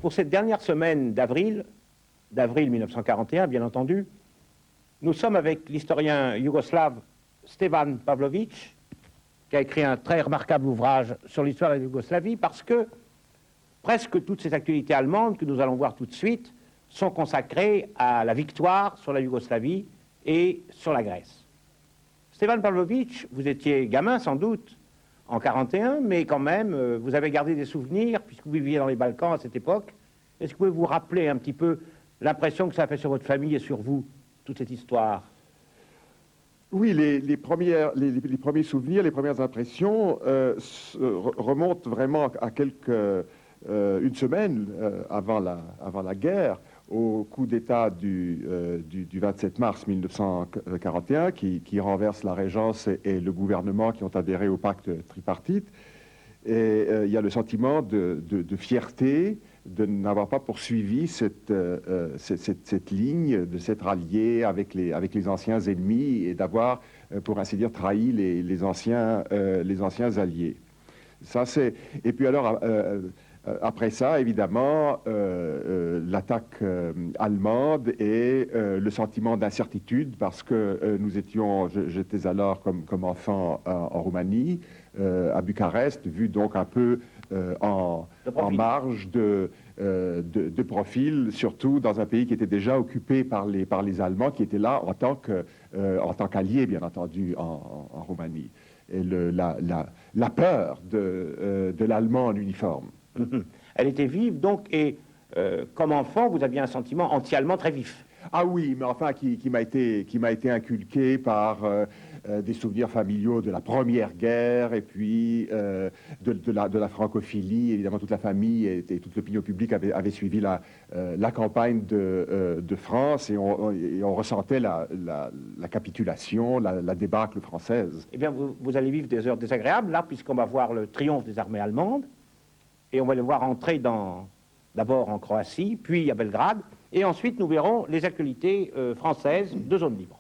pour cette dernière semaine d'avril 1941, bien entendu, nous sommes avec l'historien yougoslave Stevan Pavlović, qui a écrit un très remarquable ouvrage sur l'histoire de la Yougoslavie, parce que presque toutes ces actualités allemandes que nous allons voir tout de suite sont consacrées à la victoire sur la Yougoslavie et sur la Grèce. Stevan Pavlović, vous étiez gamin sans doute en 41, mais quand même, vous avez gardé des souvenirs, puisque vous viviez dans les Balkans à cette époque. Est-ce que vous pouvez vous rappeler un petit peu l'impression que ça a fait sur votre famille et sur vous, toute cette histoire? Oui, les premiers souvenirs, les premières impressions remontent vraiment à une semaine avant la guerre, au coup d'État du 27 mars 1941, qui renverse la Régence et le gouvernement qui ont adhéré au pacte tripartite. Et il y a le sentiment de fierté de n'avoir pas poursuivi cette ligne, de s'être allié avec les anciens ennemis et d'avoir, pour ainsi dire, trahi les anciens alliés. Ça, et puis alors, après ça, évidemment, l'attaque allemande et le sentiment d'incertitude, parce que j'étais alors comme enfant en Roumanie, à Bucarest, vu donc un peu en marge de profil, surtout dans un pays qui était déjà occupé par les Allemands, qui étaient là en tant qu'alliés, bien entendu, en Roumanie. Et la peur de l'Allemand en uniforme. Elle était vive, donc, et comme enfant, vous aviez un sentiment anti-allemand très vif. Ah oui, mais enfin, qui m'a été inculqué par des souvenirs familiaux de la Première Guerre, et puis de la francophilie. Évidemment, toute la famille et toute l'opinion publique avait suivi la campagne de France, et on ressentait la capitulation, la débâcle française. Eh bien, vous allez vivre des heures désagréables, là, puisqu'on va voir le triomphe des armées allemandes, et on va les voir entrer d'abord en Croatie, puis à Belgrade, et ensuite nous verrons les actualités françaises de zone libre.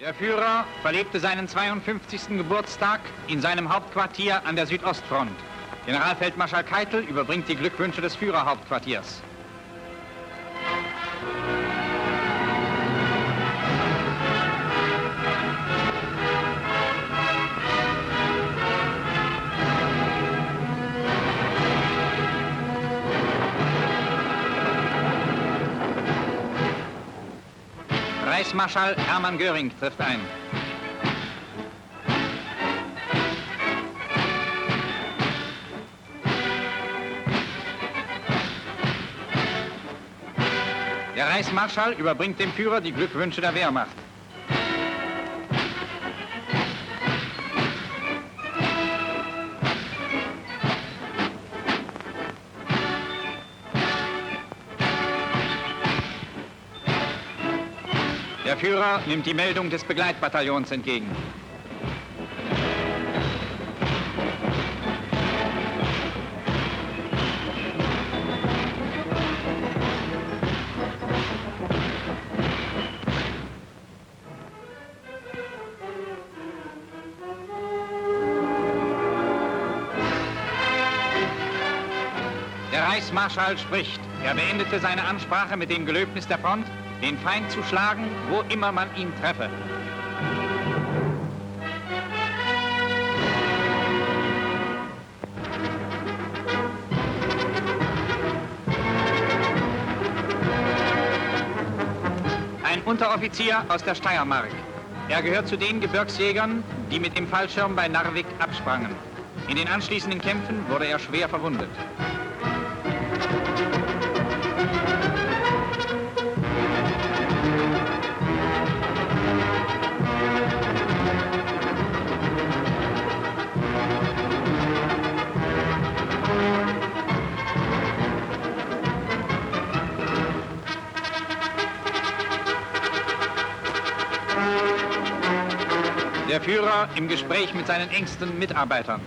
Der Führer verlebte seinen 52. Geburtstag in seinem Hauptquartier an der Südostfront. Generalfeldmarschall Keitel überbringt die Glückwünsche des Führerhauptquartiers. Reichsmarschall Hermann Göring trifft ein. Der Reichsmarschall überbringt dem Führer die Glückwünsche der Wehrmacht. Der Führer nimmt die Meldung des Begleitbataillons entgegen. Der Reichsmarschall spricht. Er beendete seine Ansprache mit dem Gelöbnis der Front, den Feind zu schlagen, wo immer man ihn treffe. Ein Unteroffizier aus der Steiermark. Er gehört zu den Gebirgsjägern, die mit dem Fallschirm bei Narvik absprangen. In den anschließenden Kämpfen wurde er schwer verwundet. Der Führer im Gespräch mit seinen engsten Mitarbeitern.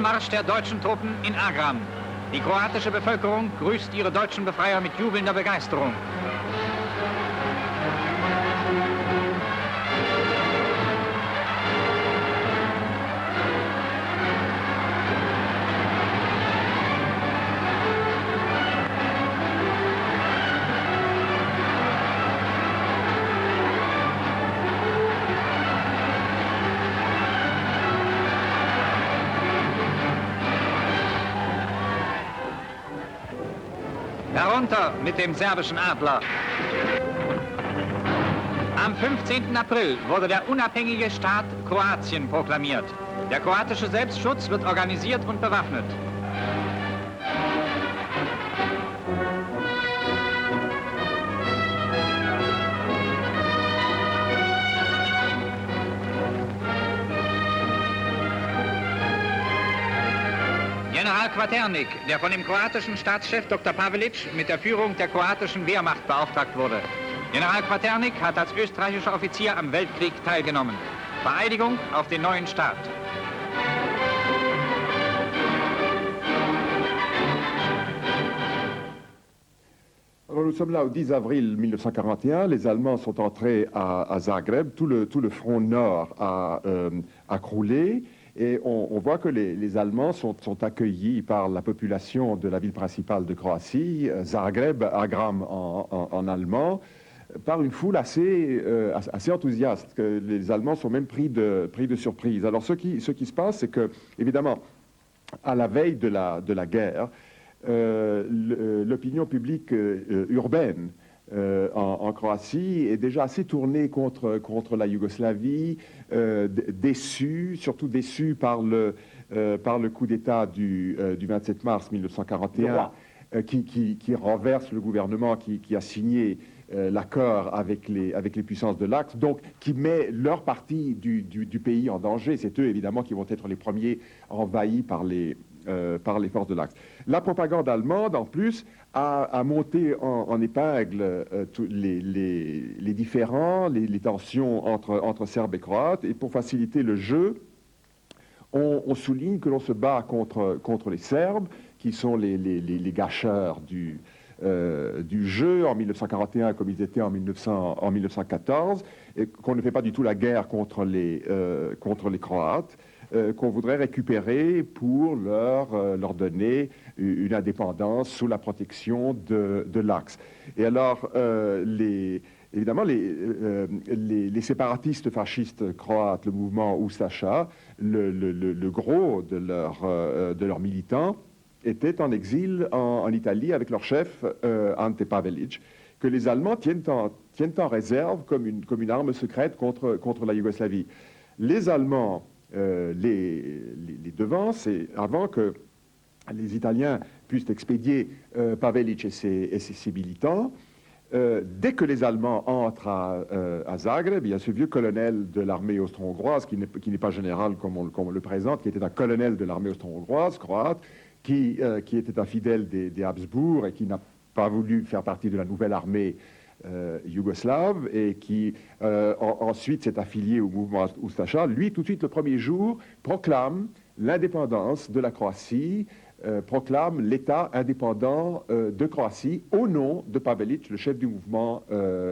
Anmarsch der deutschen Truppen in Agram. Die kroatische Bevölkerung grüßt ihre deutschen Befreier mit jubelnder Begeisterung. Herunter mit dem serbischen Adler. Am 15. April wurde der unabhängige Staat Kroatien proklamiert. Der kroatische Selbstschutz wird organisiert und bewaffnet. General Quaternik, der von dem kroatischen Staatschef Dr. Pavelic mit der Führung der kroatischen Wehrmacht beauftragt wurde. General Quaternik hat als österreichischer Offizier am Weltkrieg teilgenommen. Vereidigung auf den neuen Staat. Alors, nous sommes là au 10 avril 1941. Les Allemands sont entrés à Zagreb. Tout le front nord a croulé. Et on voit que les Allemands sont accueillis par la population de la ville principale de Croatie, Zagreb, Agram en allemand, par une foule assez enthousiaste. Que les Allemands sont même pris de surprise. Alors ce qui se passe, c'est que, évidemment, à la veille de la guerre, l'opinion publique urbaine en Croatie est déjà assez tournée contre la Yougoslavie, déçue, surtout déçue par le coup d'État du 27 mars 1941, qui renverse le gouvernement qui a signé l'accord avec les puissances de l'Axe, donc qui met leur partie du pays en danger. C'est eux, évidemment, qui vont être les premiers envahis par les forces de l'Axe. La propagande allemande, en plus, a monté en épingle les différends, les tensions entre Serbes et Croates, et pour faciliter le jeu, on souligne que l'on se bat contre les Serbes, qui sont les gâcheurs du jeu en 1941 comme ils étaient en 1914, et qu'on ne fait pas du tout la guerre contre les Croates, qu'on voudrait récupérer pour leur donner une indépendance sous la protection de l'Axe. Et alors, évidemment, les séparatistes fascistes croates, le mouvement Ustaša, le gros de leurs militants, étaient en exil en Italie avec leur chef, Ante Pavelic, que les Allemands tiennent en réserve comme une arme secrète contre la Yougoslavie. Les Allemands les devancent, et avant que les Italiens puissent expédier Pavelic et ses militants, dès que les Allemands entrent à Zagreb, il y a ce vieux colonel de l'armée austro-hongroise, qui n'est pas général comme on le présente, qui était un colonel de l'armée austro-hongroise, croate, qui était un fidèle des Habsbourg et qui n'a pas voulu faire partie de la nouvelle armée yougoslave, et qui ensuite s'est affilié au mouvement Ustaša. Lui, tout de suite, le premier jour, proclame l'indépendance de la Croatie, proclame l'État indépendant de Croatie au nom de Pavelic, le chef du mouvement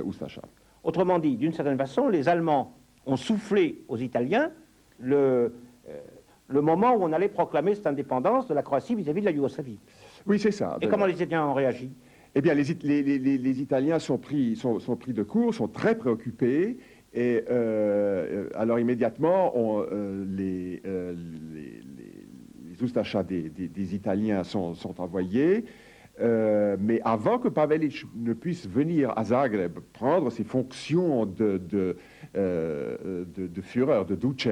Ustaša. Autrement dit, d'une certaine façon, les Allemands ont soufflé aux Italiens le moment où on allait proclamer cette indépendance de la Croatie vis-à-vis de la Yougoslavie. Oui, c'est ça. Et comment les Italiens ont réagi? Eh bien, les Italiens sont pris de court, sont très préoccupés, et alors immédiatement, les Ustaša des Italiens sont envoyés, mais avant que Pavelic ne puisse venir à Zagreb prendre ses fonctions de Führer, de Duce,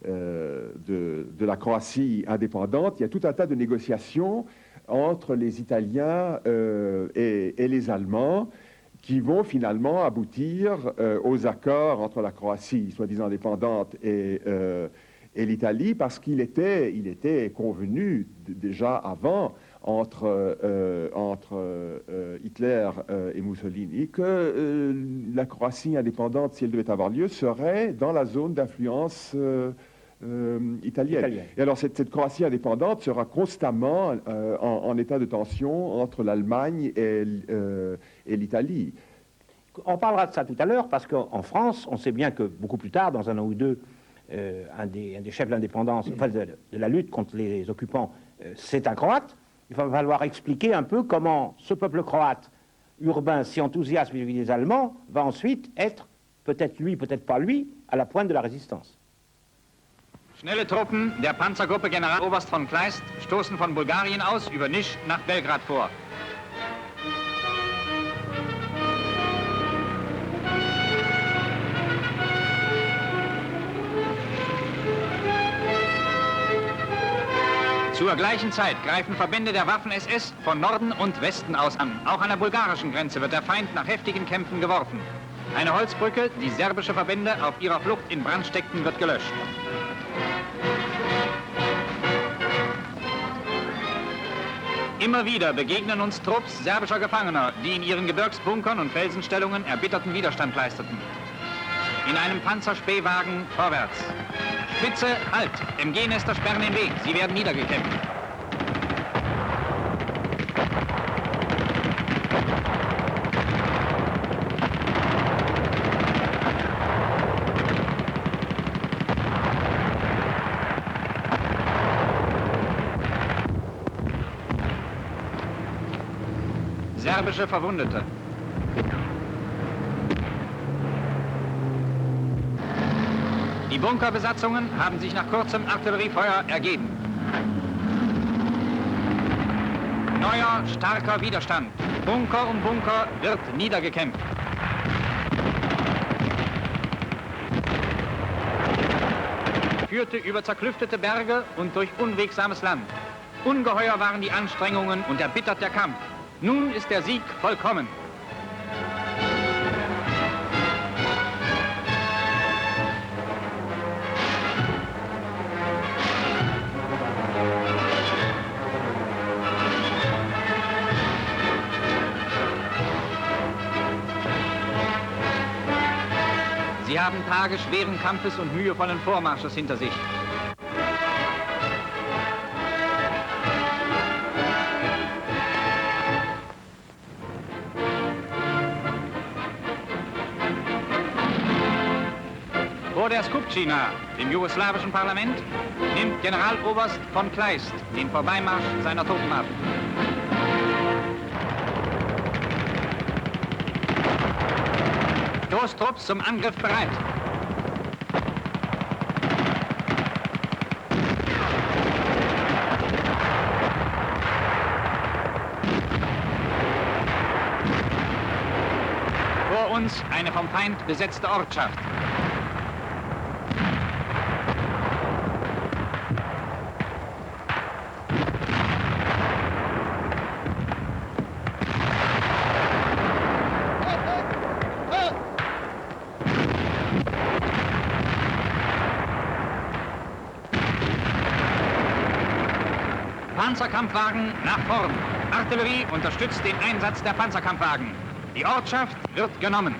de la Croatie indépendante, il y a tout un tas de négociations entre les Italiens et les Allemands, qui vont finalement aboutir aux accords entre la Croatie, soi-disant indépendante, et l'Italie, parce qu'il était convenu déjà avant entre Hitler et Mussolini que la Croatie indépendante, si elle devait avoir lieu, serait dans la zone d'influence italienne. Et alors cette Croatie indépendante sera constamment en état de tension entre l'Allemagne et l'Italie. On parlera de ça tout à l'heure, parce qu'en France, on sait bien que beaucoup plus tard, dans un an ou deux, un des chefs de l'indépendance, enfin de la lutte contre les occupants, c'est un Croate. Il va falloir expliquer un peu comment ce peuple croate, urbain, si enthousiaste vis-à-vis des Allemands, va ensuite être, peut-être lui, peut-être pas lui, à la pointe de la résistance. Schnelle Truppen der Panzergruppe Generaloberst von Kleist stoßen von Bulgarien aus über Nisch nach Belgrad vor. Zur gleichen Zeit greifen Verbände der Waffen-SS von Norden und Westen aus an. Auch an der bulgarischen Grenze wird der Feind nach heftigen Kämpfen geworfen. Eine Holzbrücke, die serbische Verbände auf ihrer Flucht in Brand steckten, wird gelöscht. Immer wieder begegnen uns Trupps serbischer Gefangener, die in ihren Gebirgsbunkern und Felsenstellungen erbitterten Widerstand leisteten. In einem Panzerspähwagen vorwärts. Spitze, Halt! MG-Nester sperren den Weg. Sie werden niedergekämpft. Serbische Verwundete. Die Bunkerbesatzungen haben sich nach kurzem Artilleriefeuer ergeben. Neuer, starker Widerstand. Bunker um Bunker wird niedergekämpft. Führte über zerklüftete Berge und durch unwegsames Land. Ungeheuer waren die Anstrengungen und erbittert der Kampf. Nun ist der Sieg vollkommen. Sie haben Tage schweren Kampfes und mühevollen Vormarsches hinter sich. Vor der Skupština, dem jugoslawischen Parlament, nimmt Generaloberst von Kleist den Vorbeimarsch seiner Truppen ab. Stoßtrupps zum Angriff bereit. Vor uns eine vom Feind besetzte Ortschaft. Panzerkampfwagen nach vorn. Artillerie unterstützt den Einsatz der Panzerkampfwagen. Die Ortschaft wird genommen.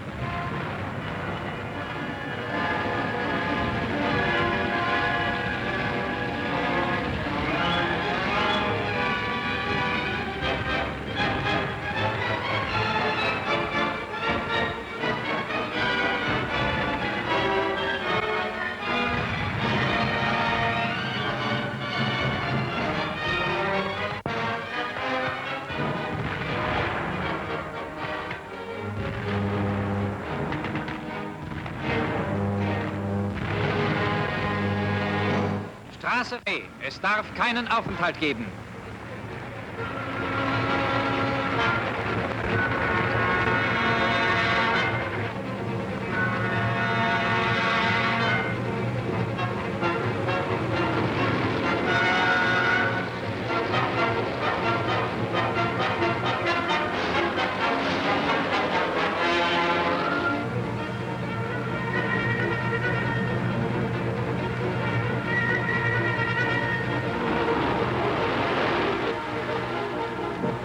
Straße B. Es darf keinen Aufenthalt geben.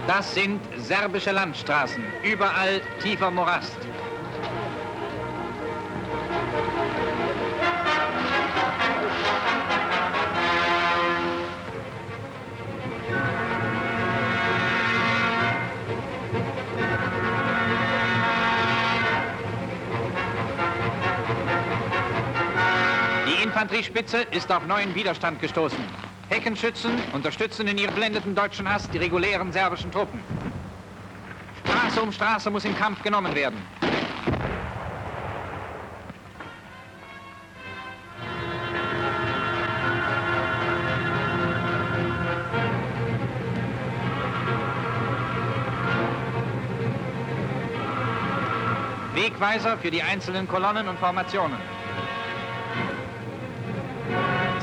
Das sind serbische Landstraßen, überall tiefer Morast. Infanteriespitze ist auf neuen Widerstand gestoßen. Heckenschützen unterstützen in ihrem blendenden deutschen Hass die regulären serbischen Truppen. Straße um Straße muss im Kampf genommen werden. Wegweiser für die einzelnen Kolonnen und Formationen.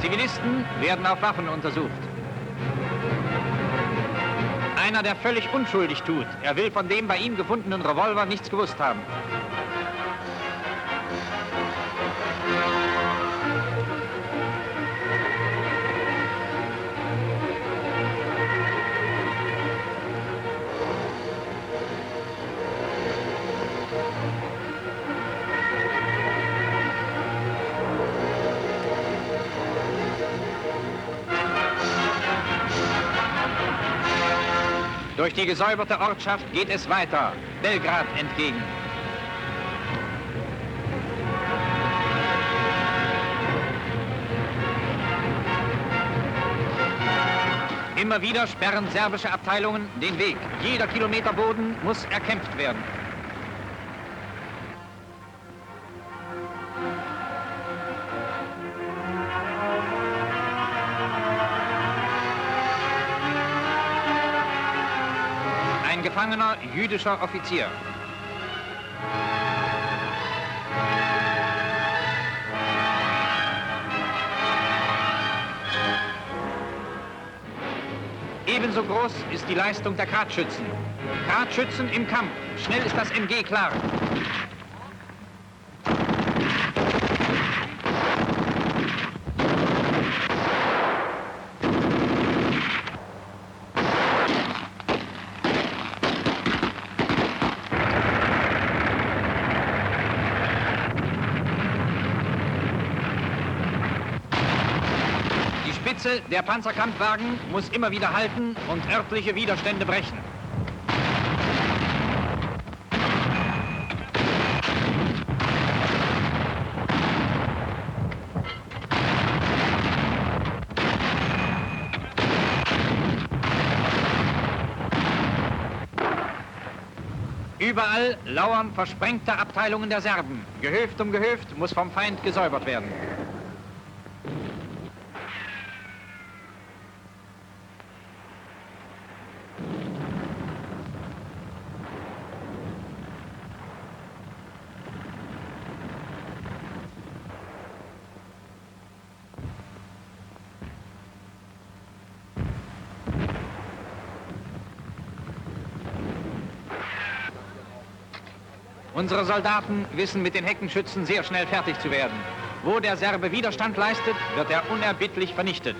Zivilisten werden auf Waffen untersucht. Einer, der völlig unschuldig tut, er will von dem bei ihm gefundenen Revolver nichts gewusst haben. Durch die gesäuberte Ortschaft geht es weiter, Belgrad entgegen. Immer wieder sperren serbische Abteilungen den Weg. Jeder Kilometer Boden muss erkämpft werden. Ein gefangener jüdischer Offizier. Ebenso groß ist die Leistung der Gradschützen. Gradschützen im Kampf. Schnell ist das MG klar. Der Panzerkampfwagen muss immer wieder halten und örtliche Widerstände brechen. Überall lauern versprengte Abteilungen der Serben. Gehöft um Gehöft muss vom Feind gesäubert werden. Unsere Soldaten wissen, mit den Heckenschützen sehr schnell fertig zu werden. Wo der Serbe Widerstand leistet, wird er unerbittlich vernichtet.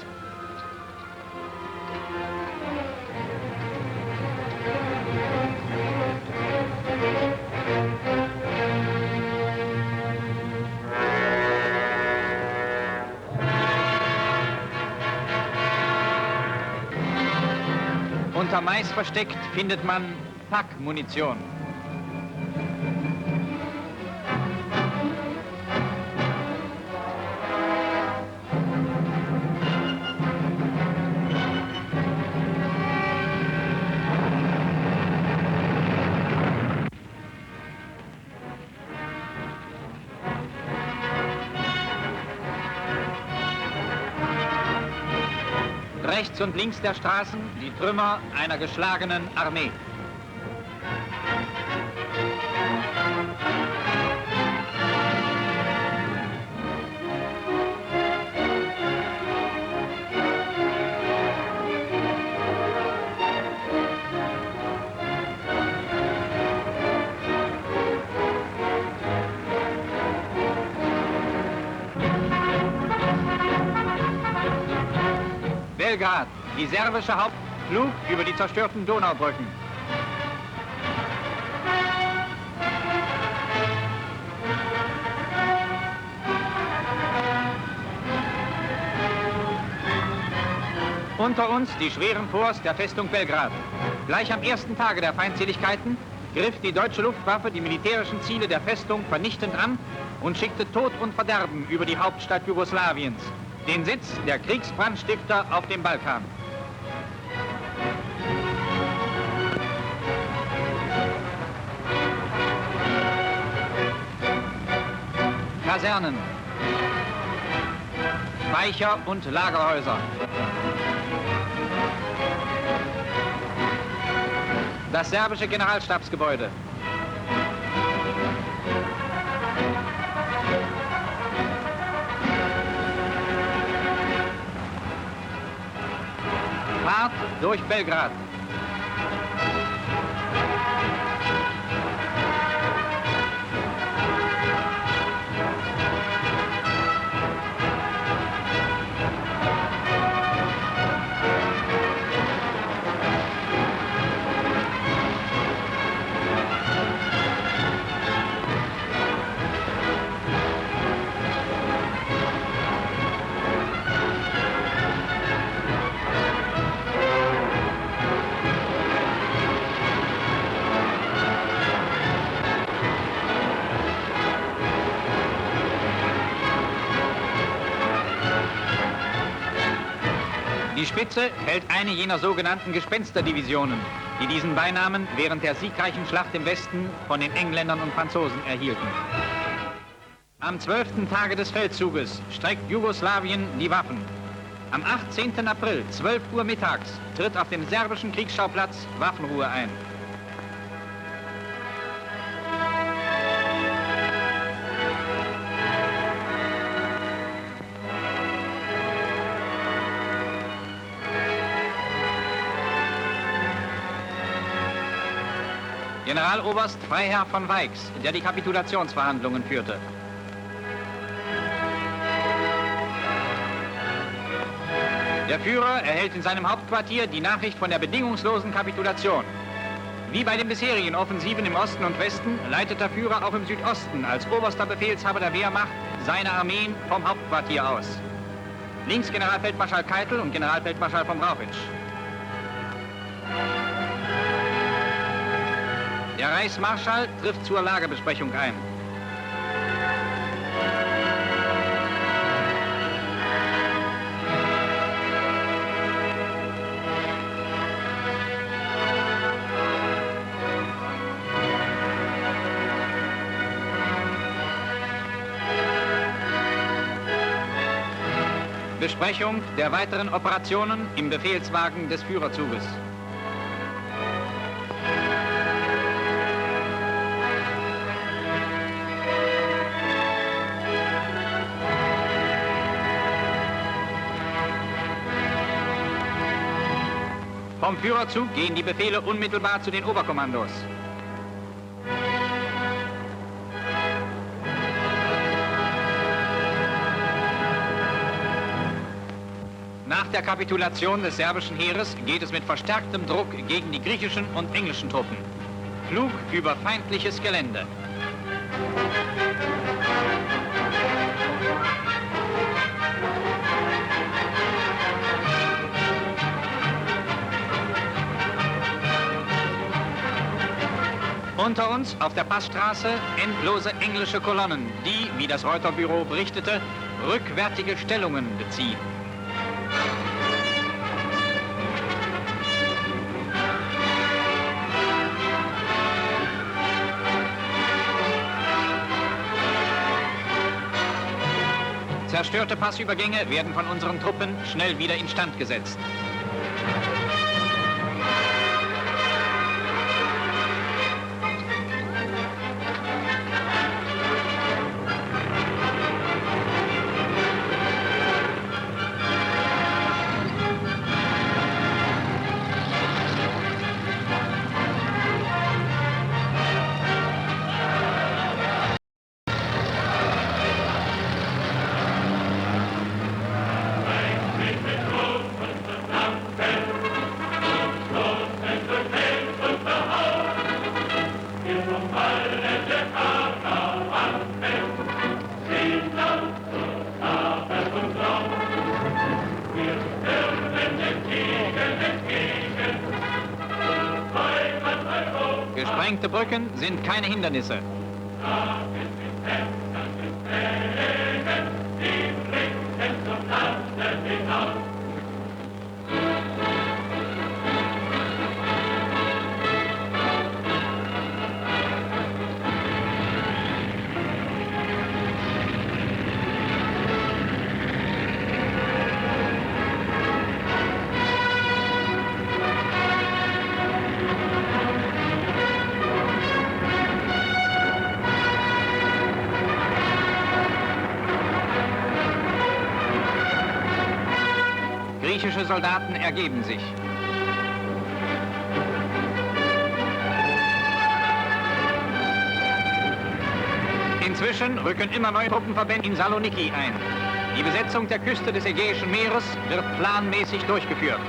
Unter Mais versteckt findet man Packmunition. Rechts und links der Straßen die Trümmer einer geschlagenen Armee. Belgrad, die serbische Hauptflug über die zerstörten Donaubrücken. Unter uns die schweren Forts der Festung Belgrad. Gleich am ersten Tage der Feindseligkeiten griff die deutsche Luftwaffe die militärischen Ziele der Festung vernichtend an und schickte Tod und Verderben über die Hauptstadt Jugoslawiens, den Sitz der Kriegsbrandstifter auf dem Balkan. Kasernen, Speicher und Lagerhäuser. Das serbische Generalstabsgebäude. Fahrt durch Belgrad. Die Spitze hält eine jener sogenannten Gespensterdivisionen, die diesen Beinamen während der siegreichen Schlacht im Westen von den Engländern und Franzosen erhielten. Am 12. Tage des Feldzuges streckt Jugoslawien die Waffen. Am 18. April, 12 Uhr mittags, tritt auf dem serbischen Kriegsschauplatz Waffenruhe ein. Generaloberst Freiherr von Weix, der die Kapitulationsverhandlungen führte. Der Führer erhält in seinem Hauptquartier die Nachricht von der bedingungslosen Kapitulation. Wie bei den bisherigen Offensiven im Osten und Westen leitet der Führer auch im Südosten als oberster Befehlshaber der Wehrmacht seine Armeen vom Hauptquartier aus. Links Generalfeldmarschall Keitel und Generalfeldmarschall von Brauchitsch. Der Reichsmarschall trifft zur Lagebesprechung ein. Besprechung der weiteren Operationen im Befehlswagen des Führerzuges. Vom Führerzug gehen die Befehle unmittelbar zu den Oberkommandos. Nach der Kapitulation des serbischen Heeres geht es mit verstärktem Druck gegen die griechischen und englischen Truppen. Flug über feindliches Gelände. Unter uns auf der Passstraße endlose englische Kolonnen, die, wie das Reuter-Büro berichtete, rückwärtige Stellungen beziehen. Zerstörte Passübergänge werden von unseren Truppen schnell wieder instand gesetzt. Beschränkte Brücken sind keine Hindernisse. Griechische Soldaten ergeben sich. Inzwischen rücken immer neue Truppenverbände in Saloniki ein. Die Besetzung der Küste des Ägäischen Meeres wird planmäßig durchgeführt.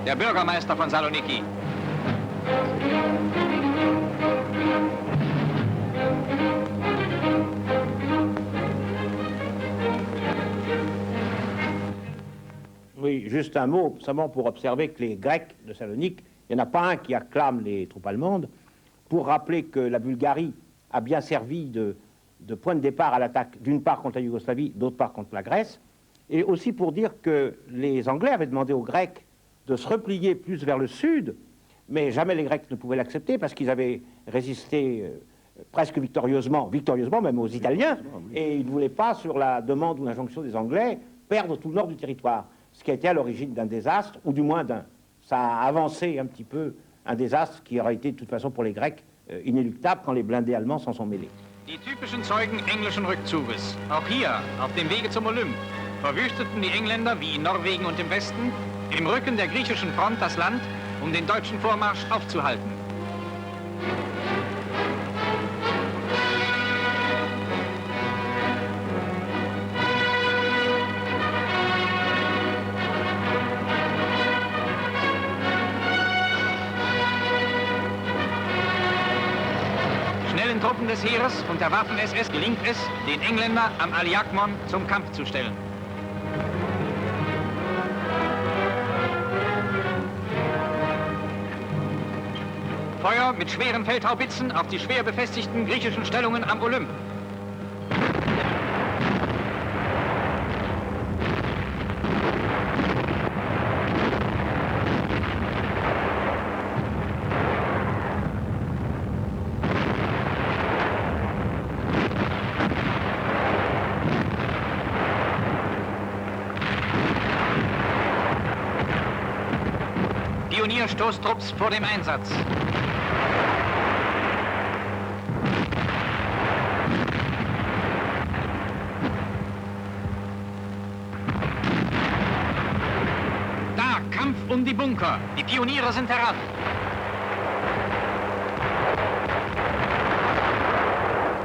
Der Bürgermeister von Saloniki. Oui, juste un mot, seulement pour observer que les Grecs de Salonique, il n'y en a pas un qui acclame les troupes allemandes, pour rappeler que la Bulgarie a bien servi de point de départ à l'attaque, d'une part contre la Yougoslavie, d'autre part contre la Grèce, et aussi pour dire que les Anglais avaient demandé aux Grecs de se replier plus vers le sud, mais jamais les Grecs ne pouvaient l'accepter parce qu'ils avaient résisté presque victorieusement même aux Italiens, et ils ne voulaient pas, sur la demande ou l'injonction des Anglais, perdre tout le nord du territoire, ce qui a été à l'origine d'un désastre, ou du moins ça a avancé un petit peu un désastre qui aurait été de toute façon pour les Grecs inéluctable quand les blindés allemands s'en sont mêlés. Die typischen Zeugen englischen Rückzuges. Auch hier, auf dem Wege zum Olymp, verwüsteten die Engländer, wie in Norwegen und im Westen, im Rücken der griechischen Front das Land, um den deutschen Vormarsch aufzuhalten. Schnellen Truppen des Heeres und der Waffen-SS gelingt es, den Engländer am Aliakmon zum Kampf zu stellen. Feuer mit schweren Feldhaubitzen auf die schwer befestigten griechischen Stellungen am Olymp. Pionierstoßtrupps vor dem Einsatz. Da, Kampf um die Bunker. Die Pioniere sind heran.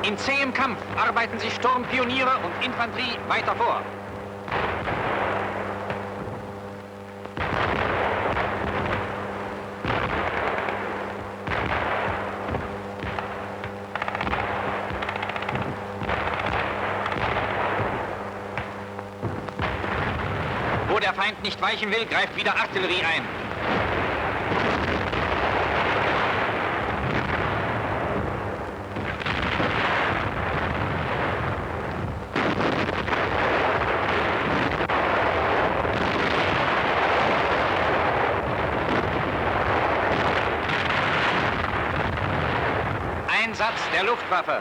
In zähem Kampf arbeiten sich Sturmpioniere und Infanterie weiter vor. Wo der Feind nicht weichen will, greift wieder Artillerie ein. Einsatz der Luftwaffe.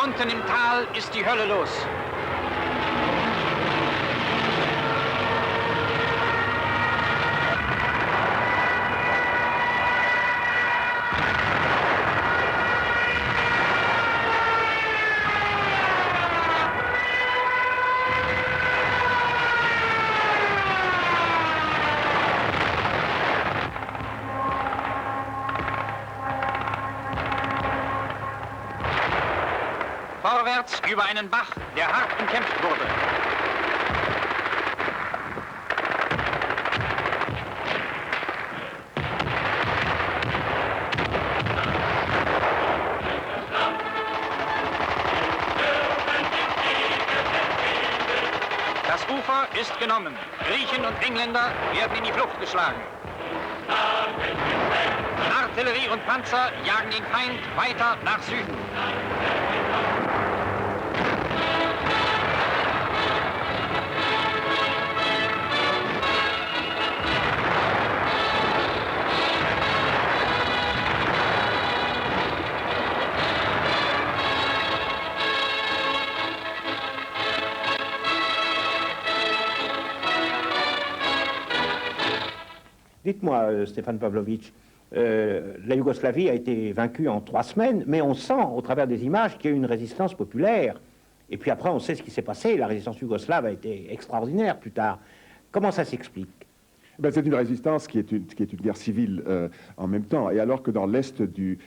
Unten im Tal ist die Hölle los. Vorwärts über einen Bach, der hart umkämpft wurde. Das Ufer ist genommen. Griechen und Engländer werden in die Flucht geschlagen. Artillerie und Panzer jagen den Feind weiter nach Süden. Dites-moi, Stéphane Pavlovitch, la Yougoslavie a été vaincue en 3 semaines, mais on sent, au travers des images, qu'il y a eu une résistance populaire. Et puis après, on sait ce qui s'est passé. La résistance yougoslave a été extraordinaire plus tard. Comment ça s'explique? Ben, c'est une résistance qui est une guerre civile en même temps. Et alors que dans l'est du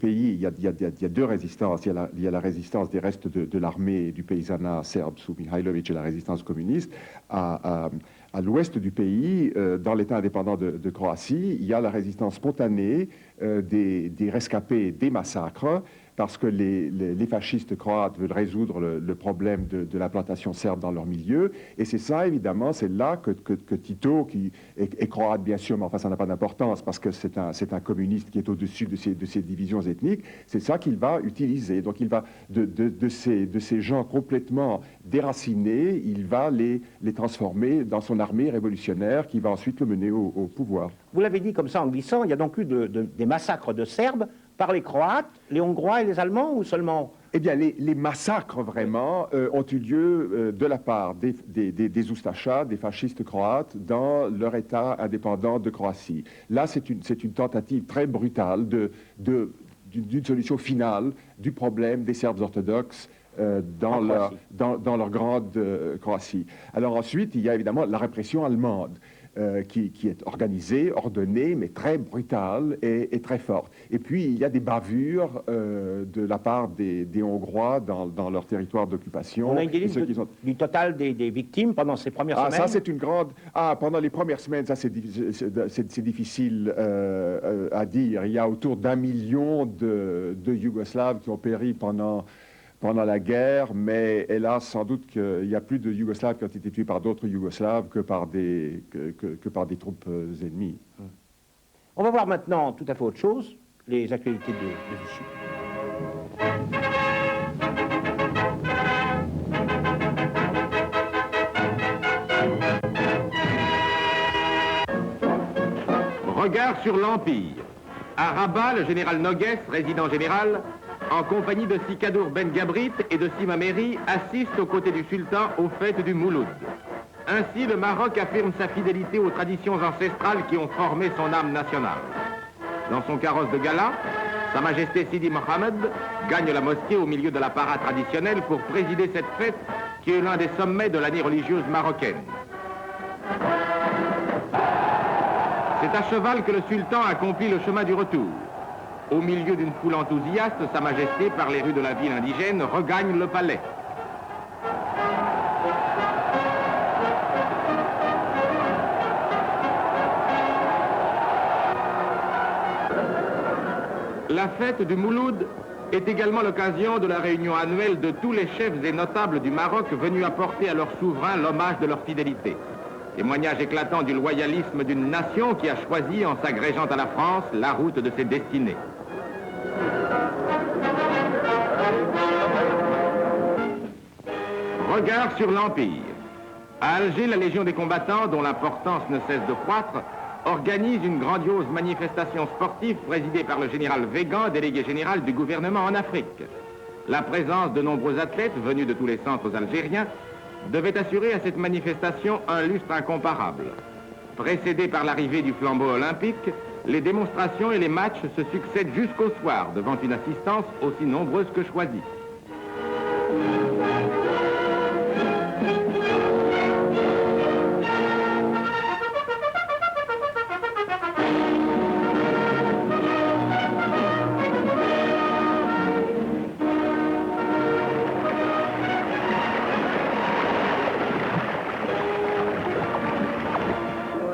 pays, il y a deux résistances. Il y a la résistance des restes de l'armée du paysanat serbe sous Mihailovic et la résistance communiste. À l'ouest du pays, dans l'État indépendant de Croatie, il y a la résistance spontanée des rescapés des massacres, parce que les fascistes croates veulent résoudre le problème de l'implantation serbe dans leur milieu. Et c'est ça, évidemment, c'est là que Tito, qui est croate bien sûr, mais enfin ça n'a pas d'importance, parce que c'est un communiste qui est au-dessus de ces divisions ethniques, c'est ça qu'il va utiliser. Donc il va, de ces gens complètement déracinés, il va les transformer dans son armée révolutionnaire qui va ensuite le mener au pouvoir. Vous l'avez dit comme ça en glissant, il y a donc eu des massacres de Serbes par les Croates, les Hongrois et les Allemands, ou seulement? Eh bien, les massacres, vraiment, ont eu lieu de la part des Oustachas, des fascistes croates, dans leur État indépendant de Croatie. Là, c'est une tentative très brutale d'une solution finale du problème des Serbes orthodoxes dans leur grande Croatie. Alors ensuite, il y a évidemment la répression allemande. Qui est organisée, ordonnée, mais très brutale et très forte. Et puis, il y a des bavures de la part des Hongrois dans leur territoire d'occupation. On a une idée du total des victimes pendant ces premières semaines? Ça, c'est une grande... pendant les premières semaines, ça, c'est difficile à dire. Il y a autour d'1 million de Yougoslaves qui ont péri pendant la guerre, mais hélas, sans doute qu'il y a plus de Yougoslaves qui ont été tués par d'autres Yougoslaves que par des troupes ennemies. On va voir maintenant tout à fait autre chose, les actualités de Vichy. Regard sur l'Empire. À Rabat, le général Noguès, résident général, en compagnie de Sikadour Ben Gabrit et de Sima Meri, assiste aux côtés du sultan aux fêtes du Mouloud. Ainsi, le Maroc affirme sa fidélité aux traditions ancestrales qui ont formé son âme nationale. Dans son carrosse de gala, Sa Majesté Sidi Mohamed gagne la mosquée au milieu de la parade traditionnelle pour présider cette fête qui est l'un des sommets de l'année religieuse marocaine. C'est à cheval que le sultan accomplit le chemin du retour. Au milieu d'une foule enthousiaste, Sa Majesté, par les rues de la ville indigène, regagne le palais. La fête du Mouloud est également l'occasion de la réunion annuelle de tous les chefs et notables du Maroc venus apporter à leur souverain l'hommage de leur fidélité. Témoignage éclatant du loyalisme d'une nation qui a choisi, en s'agrégeant à la France, la route de ses destinées. Regard sur l'Empire. À Alger, la Légion des combattants, dont l'importance ne cesse de croître, organise une grandiose manifestation sportive présidée par le général Végan, délégué général du gouvernement en Afrique. La présence de nombreux athlètes venus de tous les centres algériens devait assurer à cette manifestation un lustre incomparable. Précédés par l'arrivée du flambeau olympique, les démonstrations et les matchs se succèdent jusqu'au soir devant une assistance aussi nombreuse que choisie.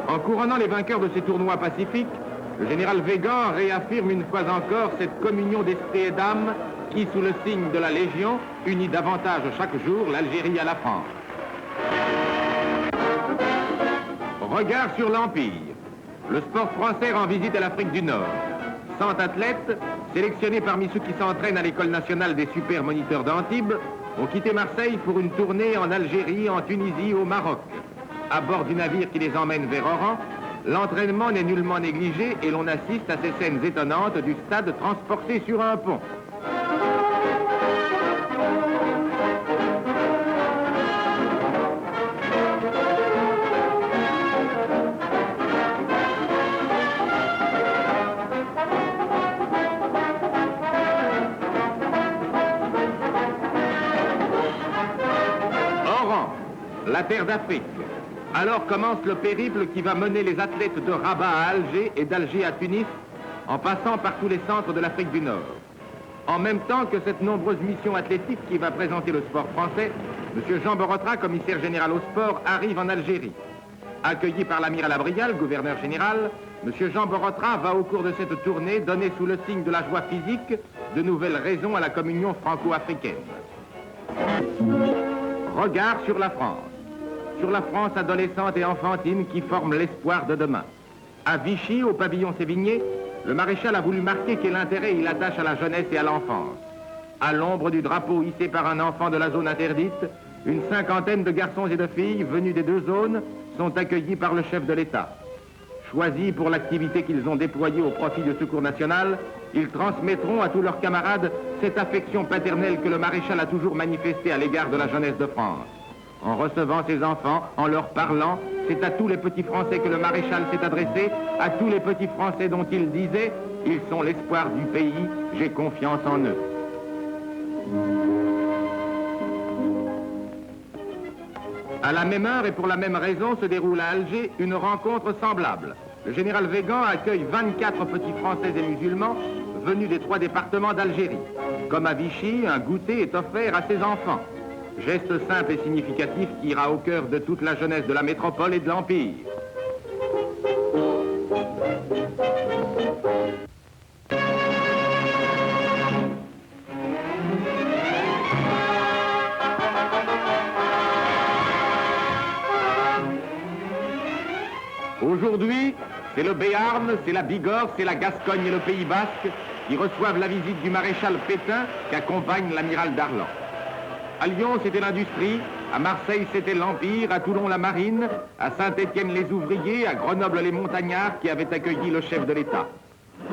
En couronnant les vainqueurs de ces tournois pacifiques, le général Weygand réaffirme une fois encore cette communion d'esprit et d'âme qui, sous le signe de la Légion, unit davantage chaque jour l'Algérie à la France. Regard sur l'Empire. Le sport français rend visite à l'Afrique du Nord. 100 athlètes, sélectionnés parmi ceux qui s'entraînent à l'École nationale des super moniteurs d'Antibes, ont quitté Marseille pour une tournée en Algérie, en Tunisie, au Maroc. À bord du navire qui les emmène vers Oran, l'entraînement n'est nullement négligé et l'on assiste à ces scènes étonnantes du stade transporté sur un pont. Oran, la terre d'Afrique. Alors commence le périple qui va mener les athlètes de Rabat à Alger et d'Alger à Tunis, en passant par tous les centres de l'Afrique du Nord. En même temps que cette nombreuse mission athlétique qui va présenter le sport français, M. Jean Borotra, commissaire général au sport, arrive en Algérie. Accueilli par l'amiral Abrial, gouverneur général, M. Jean Borotra va au cours de cette tournée donner sous le signe de la joie physique de nouvelles raisons à la communion franco-africaine. Regard sur la France. Sur la France adolescente et enfantine qui forme l'espoir de demain. À Vichy, au pavillon Sévigné, le maréchal a voulu marquer quel intérêt il attache à la jeunesse et à l'enfance. À l'ombre du drapeau hissé par un enfant de la zone interdite, une cinquantaine de garçons et de filles venus des deux zones sont accueillis par le chef de l'État. Choisis pour l'activité qu'ils ont déployée au profit du Secours national, ils transmettront à tous leurs camarades cette affection paternelle que le maréchal a toujours manifestée à l'égard de la jeunesse de France. En recevant ces enfants, en leur parlant, c'est à tous les petits Français que le maréchal s'est adressé, à tous les petits Français dont il disait « Ils sont l'espoir du pays, j'ai confiance en eux ». À la même heure et pour la même raison se déroule à Alger une rencontre semblable. Le général Weygand accueille 24 petits Français et musulmans venus des 3 départements d'Algérie. Comme à Vichy, un goûter est offert à ses enfants. Geste simple et significatif qui ira au cœur de toute la jeunesse de la métropole et de l'Empire. Aujourd'hui, c'est le Béarn, c'est la Bigorre, c'est la Gascogne et le Pays Basque qui reçoivent la visite du maréchal Pétain qu'accompagne l'amiral Darlan. À Lyon, c'était l'industrie, à Marseille, c'était l'Empire, à Toulon, la marine, à Saint-Étienne, les ouvriers, à Grenoble, les montagnards qui avaient accueilli le chef de l'État.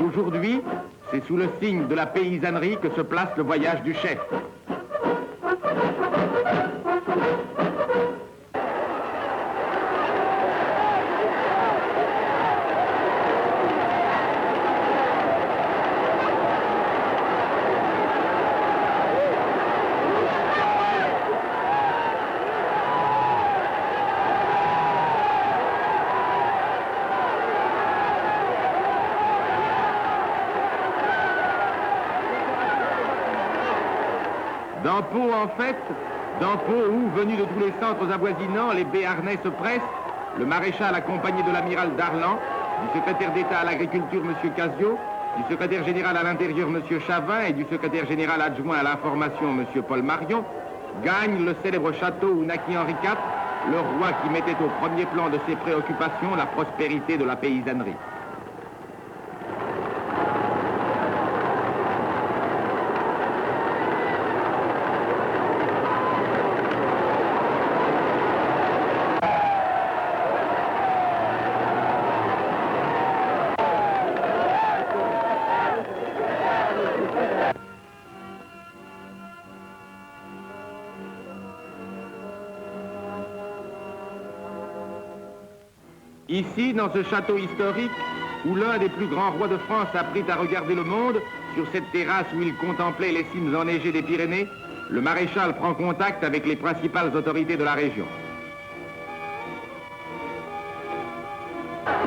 Aujourd'hui, c'est sous le signe de la paysannerie que se place le voyage du chef. Dans Pau, en fait, dans Pau où, venus de tous les centres avoisinants, les Béarnais se pressent, le maréchal accompagné de l'amiral Darlan, du secrétaire d'État à l'agriculture, M. Casio, du secrétaire général à l'intérieur, M. Chavin, et du secrétaire général adjoint à l'information, M. Paul Marion, gagne le célèbre château où naquit Henri IV, le roi qui mettait au premier plan de ses préoccupations la prospérité de la paysannerie. Ici, dans ce château historique, où l'un des plus grands rois de France a pris à regarder le monde, sur cette terrasse où il contemplait les cimes enneigées des Pyrénées, le maréchal prend contact avec les principales autorités de la région.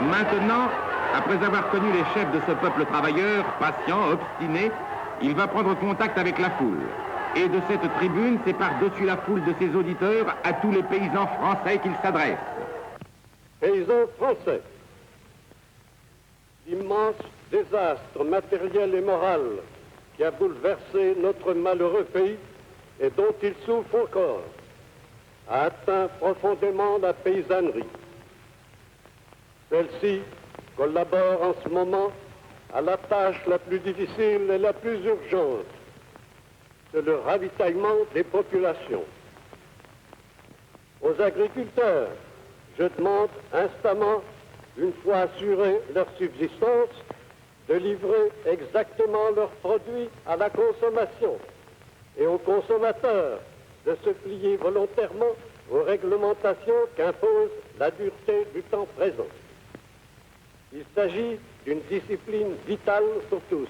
Maintenant, après avoir connu les chefs de ce peuple travailleur, patient, obstiné, il va prendre contact avec la foule. Et de cette tribune, c'est par-dessus la foule de ses auditeurs à tous les paysans français qu'il s'adresse. Paysans français, l'immense désastre matériel et moral qui a bouleversé notre malheureux pays et dont il souffre encore, a atteint profondément la paysannerie. Celle-ci collabore en ce moment à la tâche la plus difficile et la plus urgente, c'est le ravitaillement des populations. Aux agriculteurs, je demande instamment, une fois assurée leur subsistance, de livrer exactement leurs produits à la consommation et aux consommateurs de se plier volontairement aux réglementations qu'impose la dureté du temps présent. Il s'agit d'une discipline vitale pour tous.